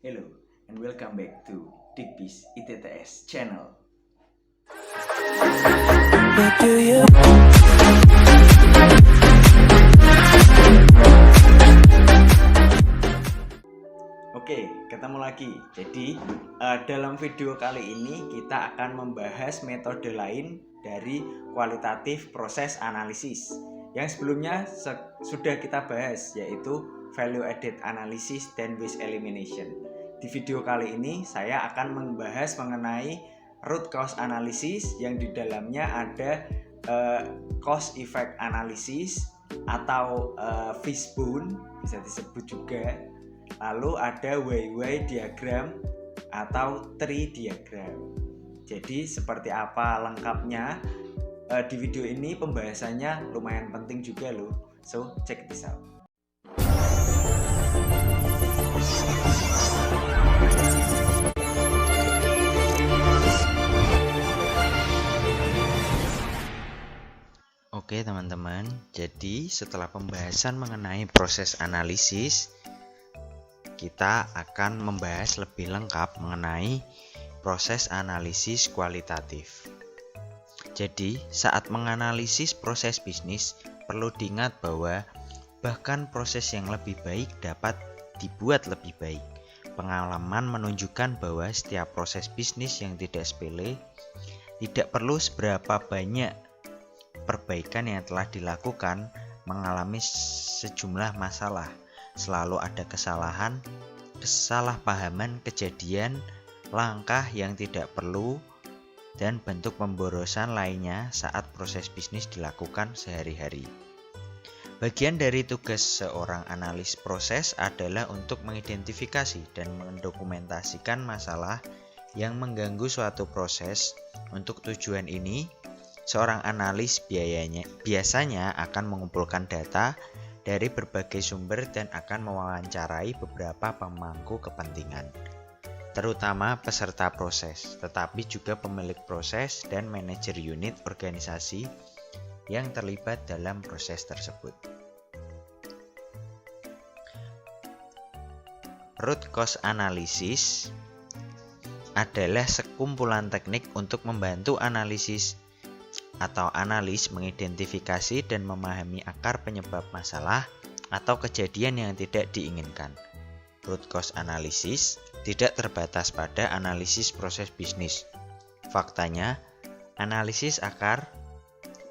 Hello and welcome back to Digpis ITTS channel. What do you Oke, ketemu lagi. Jadi dalam video kali ini kita akan membahas metode lain dari kualitatif proses analisis yang sebelumnya sudah kita bahas, yaitu value added analysis dan waste elimination. Di video kali ini saya akan membahas mengenai root cause analysis yang di dalamnya ada cause effect analysis atau fishbone bisa disebut juga. Lalu ada YY diagram atau tree diagram. Jadi seperti apa lengkapnya di video ini, pembahasannya lumayan penting juga loh. So check this out. Oke teman-teman, jadi setelah pembahasan mengenai proses analisis, kita akan membahas lebih lengkap mengenai proses analisis kualitatif. Jadi, saat menganalisis proses bisnis, perlu diingat bahwa bahkan proses yang lebih baik dapat dibuat lebih baik. Pengalaman menunjukkan bahwa setiap proses bisnis yang tidak sepele tidak perlu seberapa banyak perbaikan yang telah dilakukan mengalami sejumlah masalah. Selalu ada kesalahan, kesalahpahaman, kejadian, langkah yang tidak perlu, dan bentuk pemborosan lainnya saat proses bisnis dilakukan sehari-hari. Bagian dari tugas seorang analis proses adalah untuk mengidentifikasi dan mendokumentasikan masalah yang mengganggu suatu proses. Untuk tujuan ini, seorang analis biasanya akan mengumpulkan data dari berbagai sumber dan akan mewawancarai beberapa pemangku kepentingan, terutama peserta proses, tetapi juga pemilik proses dan manajer unit organisasi yang terlibat dalam proses tersebut. Root cause analysis adalah sekumpulan teknik untuk membantu analisis atau analis mengidentifikasi dan memahami akar penyebab masalah atau kejadian yang tidak diinginkan. Root cause analysis tidak terbatas pada analisis proses bisnis. Faktanya, analisis akar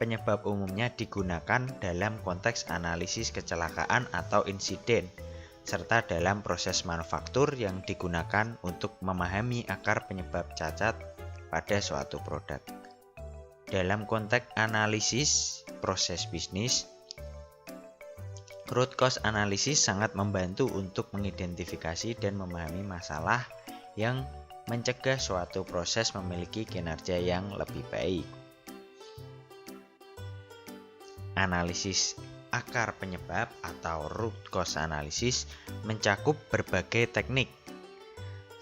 penyebab umumnya digunakan dalam konteks analisis kecelakaan atau insiden, serta dalam proses manufaktur yang digunakan untuk memahami akar penyebab cacat pada suatu produk. Dalam konteks analisis proses bisnis, root cause analysis sangat membantu untuk mengidentifikasi dan memahami masalah yang mencegah suatu proses memiliki kinerja yang lebih baik. Analisis akar penyebab atau root cause analysis mencakup berbagai teknik.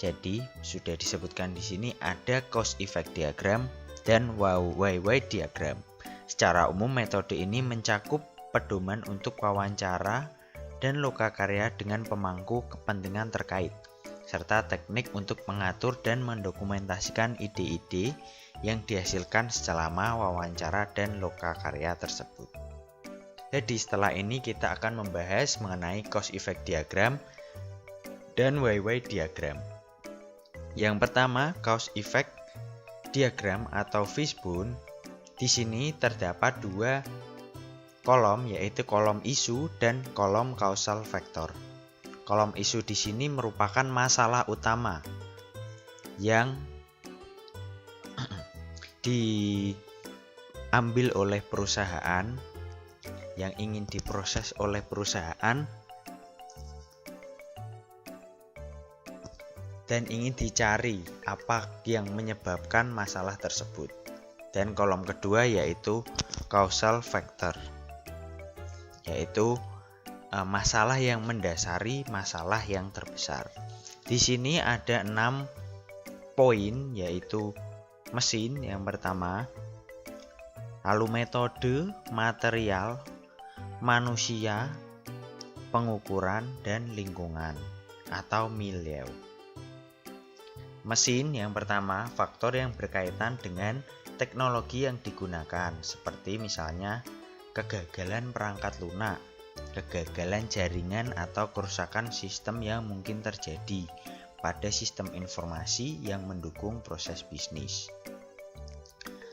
Jadi, sudah disebutkan di sini ada cause effect diagram dan YY diagram. Secara umum metode ini mencakup pedoman untuk wawancara dan lokakarya dengan pemangku kepentingan terkait, serta teknik untuk mengatur dan mendokumentasikan ide-ide yang dihasilkan selama wawancara dan lokakarya tersebut. Jadi setelah ini kita akan membahas mengenai cause effect diagram dan YY diagram. Yang pertama, cause effect diagram atau fishbone. Di sini terdapat dua kolom, yaitu kolom isu dan kolom causal factor. Kolom isu di sini merupakan masalah utama yang diambil oleh perusahaan, yang ingin diproses oleh perusahaan dan ingin dicari apa yang menyebabkan masalah tersebut. Dan kolom kedua yaitu causal factor, yaitu masalah yang mendasari masalah yang terbesar. Di sini ada 6 poin, yaitu mesin yang pertama, lalu metode, material, manusia, pengukuran, dan lingkungan atau milieu. mesin yang pertama, faktor yang berkaitan dengan teknologi yang digunakan, seperti misalnya kegagalan perangkat lunak, kegagalan jaringan atau kerusakan sistem yang mungkin terjadi pada sistem informasi yang mendukung proses bisnis.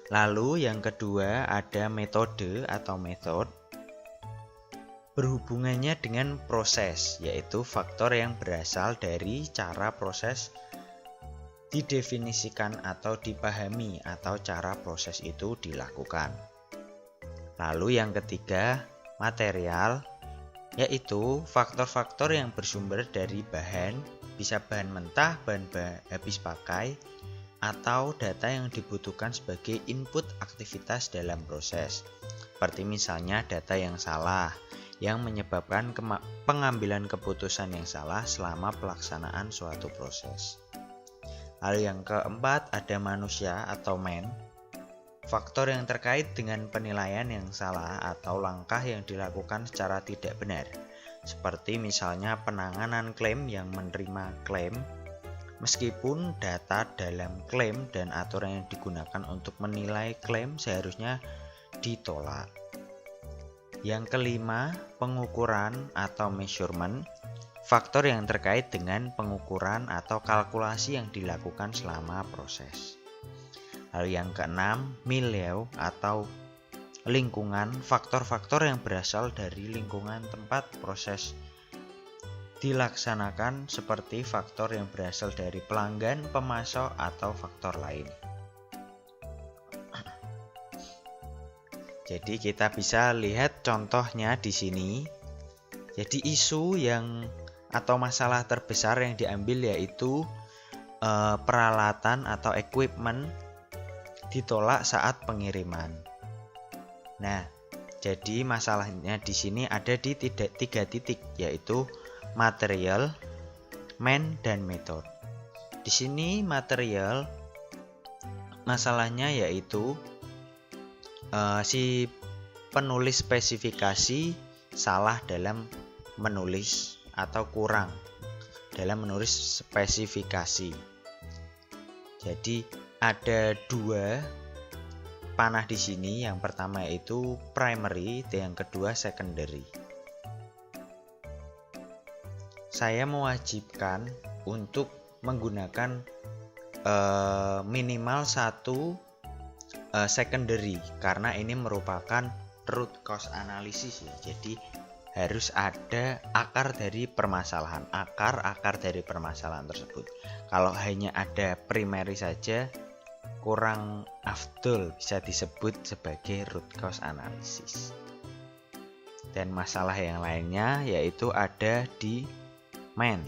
Lalu yang kedua ada metode atau method, berhubungannya dengan proses, yaitu faktor yang berasal dari cara proses didefinisikan atau dipahami atau cara proses itu dilakukan. Lalu yang ketiga, material, yaitu faktor-faktor yang bersumber dari bahan, bisa bahan mentah, bahan habis pakai, atau data yang dibutuhkan sebagai input aktivitas dalam proses. Seperti misalnya data yang salah, yang menyebabkan pengambilan keputusan yang salah selama pelaksanaan suatu proses. Lalu yang keempat ada manusia atau man, faktor yang terkait dengan penilaian yang salah atau langkah yang dilakukan secara tidak benar, seperti misalnya penanganan klaim yang menerima klaim, meskipun data dalam klaim dan aturan yang digunakan untuk menilai klaim seharusnya ditolak. Yang kelima, pengukuran atau measurement, faktor yang terkait dengan pengukuran atau kalkulasi yang dilakukan selama proses. Lalu yang keenam, milieu atau lingkungan, faktor-faktor yang berasal dari lingkungan tempat proses dilaksanakan, seperti faktor yang berasal dari pelanggan, pemasok, atau faktor lain. Jadi kita bisa lihat contohnya di sini. Jadi isu atau masalah terbesar yang diambil yaitu peralatan atau equipment ditolak saat pengiriman. Nah, jadi masalahnya di sini ada di tiga titik, yaitu material, man, dan method. Di sini material, masalahnya yaitu si penulis spesifikasi salah dalam menulis atau kurang dalam menulis spesifikasi. Jadi ada dua panah di sini, yang pertama yaitu primary, dan yang kedua secondary. Saya mewajibkan untuk menggunakan minimal satu secondary karena ini merupakan root cause analysis ya. Jadi harus ada akar dari permasalahan, akar dari permasalahan tersebut. Kalau hanya ada primary saja kurang afdol, bisa disebut sebagai root cause analysis. Dan masalah yang lainnya yaitu ada di man,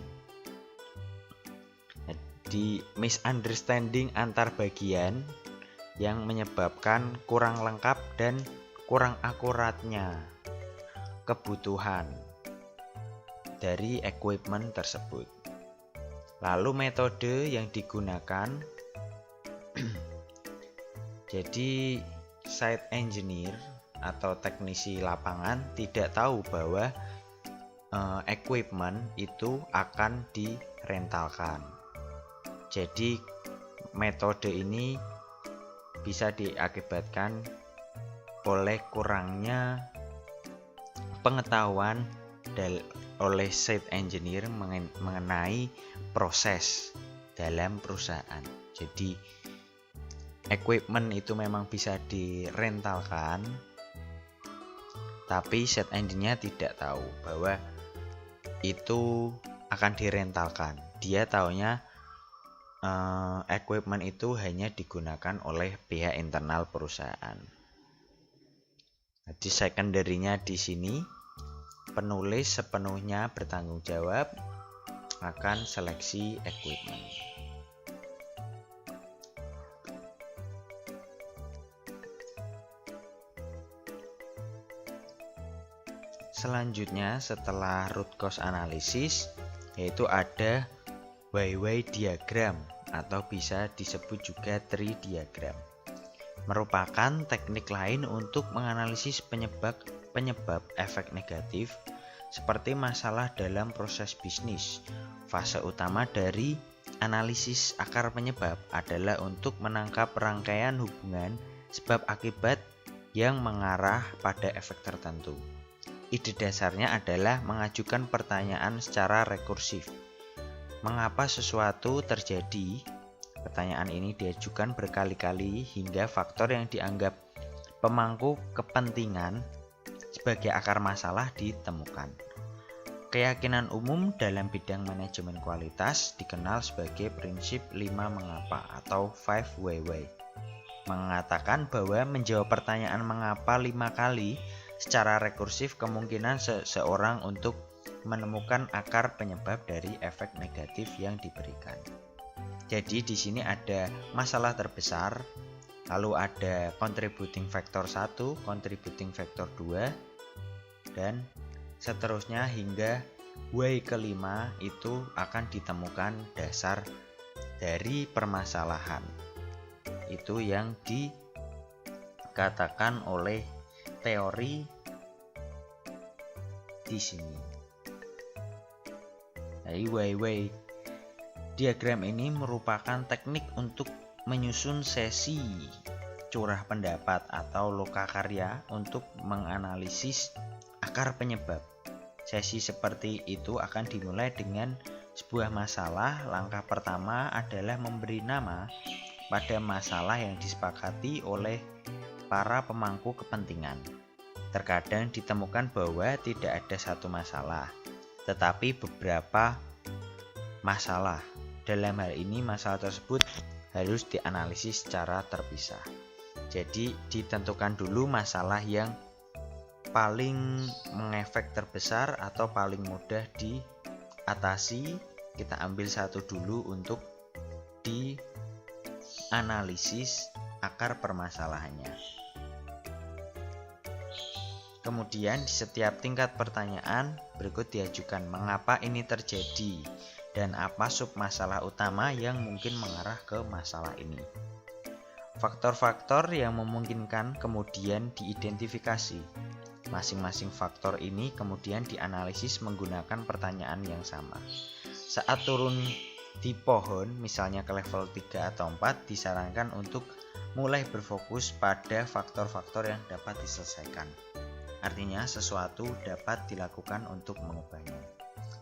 di misunderstanding antar bagian yang menyebabkan kurang lengkap dan kurang akuratnya kebutuhan dari equipment tersebut. Lalu metode yang digunakan, jadi site engineer atau teknisi lapangan tidak tahu bahwa equipment itu akan direntalkan. Jadi metode ini bisa diakibatkan oleh kurangnya pengetahuan oleh site engineer mengenai proses dalam perusahaan. Jadi equipment itu memang bisa direntalkan, tapi site engineer tidak tahu bahwa itu akan direntalkan. Dia taunya equipment itu hanya digunakan oleh pihak internal perusahaan. Jadi secondary-nya di sini, penulis sepenuhnya bertanggung jawab akan seleksi equipment. Selanjutnya setelah root cause analysis yaitu ada why diagram atau bisa disebut juga tree diagram. Merupakan teknik lain untuk menganalisis penyebab efek negatif seperti masalah dalam proses bisnis, fase utama dari analisis akar penyebab adalah untuk menangkap rangkaian hubungan sebab akibat yang mengarah pada efek tertentu. Ide dasarnya adalah mengajukan pertanyaan secara rekursif. Mengapa sesuatu terjadi? Pertanyaan ini diajukan berkali-kali hingga faktor yang dianggap pemangku kepentingan sebagai akar masalah ditemukan. Keyakinan umum dalam bidang manajemen kualitas dikenal sebagai prinsip 5 mengapa atau 5 why. Mengatakan bahwa menjawab pertanyaan mengapa 5 kali secara rekursif kemungkinan seseorang untuk menemukan akar penyebab dari efek negatif yang diberikan. Jadi di sini ada masalah terbesar, lalu ada contributing factor 1, contributing factor 2, dan seterusnya hingga why kelima itu akan ditemukan dasar dari permasalahan. Itu yang dikatakan oleh teori di sini. Jadi why diagram ini merupakan teknik untuk menyusun sesi curah pendapat atau lokakarya untuk menganalisis akar penyebab. Sesi seperti itu akan dimulai dengan sebuah masalah. Langkah pertama adalah memberi nama pada masalah yang disepakati oleh para pemangku kepentingan. Terkadang ditemukan bahwa tidak ada satu masalah, tetapi beberapa masalah. Dalam hal ini masalah tersebut harus dianalisis secara terpisah. Jadi ditentukan dulu masalah yang paling mengefek terbesar atau paling mudah diatasi. Kita ambil satu dulu untuk dianalisis akar permasalahannya. Kemudian di setiap tingkat pertanyaan berikut diajukan mengapa ini terjadi dan apa submasalah utama yang mungkin mengarah ke masalah ini. Faktor-faktor yang memungkinkan kemudian diidentifikasi. Masing-masing faktor ini kemudian dianalisis menggunakan pertanyaan yang sama. Saat turun di pohon, misalnya ke level 3 atau 4, disarankan untuk mulai berfokus pada faktor-faktor yang dapat diselesaikan. Artinya sesuatu dapat dilakukan untuk mengubahnya.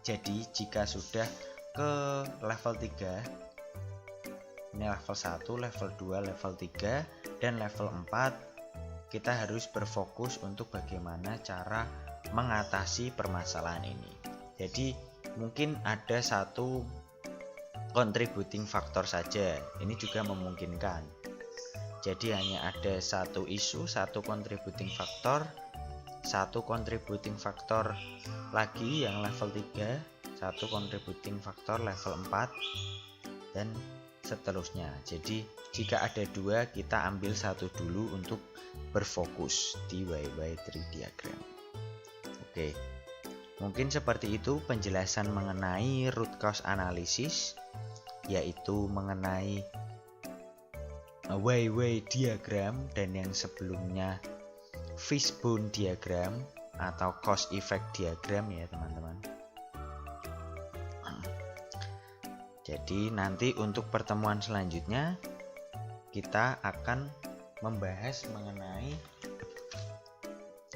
Jadi jika sudah ke level 3, ini level 1, level 2, level 3, dan level 4, kita harus berfokus untuk bagaimana cara mengatasi permasalahan ini. Jadi mungkin ada satu contributing factor saja, ini juga memungkinkan. Jadi hanya ada satu isu, satu contributing factor, satu contributing factor lagi yang level 3, satu contributing factor level 4, dan seterusnya. Jadi jika ada dua, kita ambil satu dulu untuk berfokus di YY3 diagram. Oke, mungkin seperti itu penjelasan mengenai root cause analysis, yaitu mengenai YY diagram, dan yang sebelumnya fishbone diagram atau cause effect diagram ya teman-teman. Jadi nanti untuk pertemuan selanjutnya kita akan membahas mengenai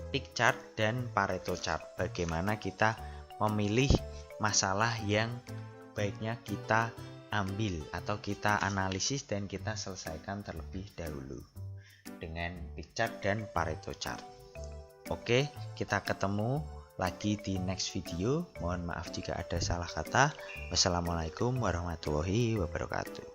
peak chart dan Pareto chart. Bagaimana kita memilih masalah yang baiknya kita ambil atau kita analisis dan kita selesaikan terlebih dahulu dengan peak chart dan Pareto chart. Oke, kita ketemu lagi di next video. Mohon maaf jika ada salah kata. Wassalamualaikum warahmatullahi wabarakatuh.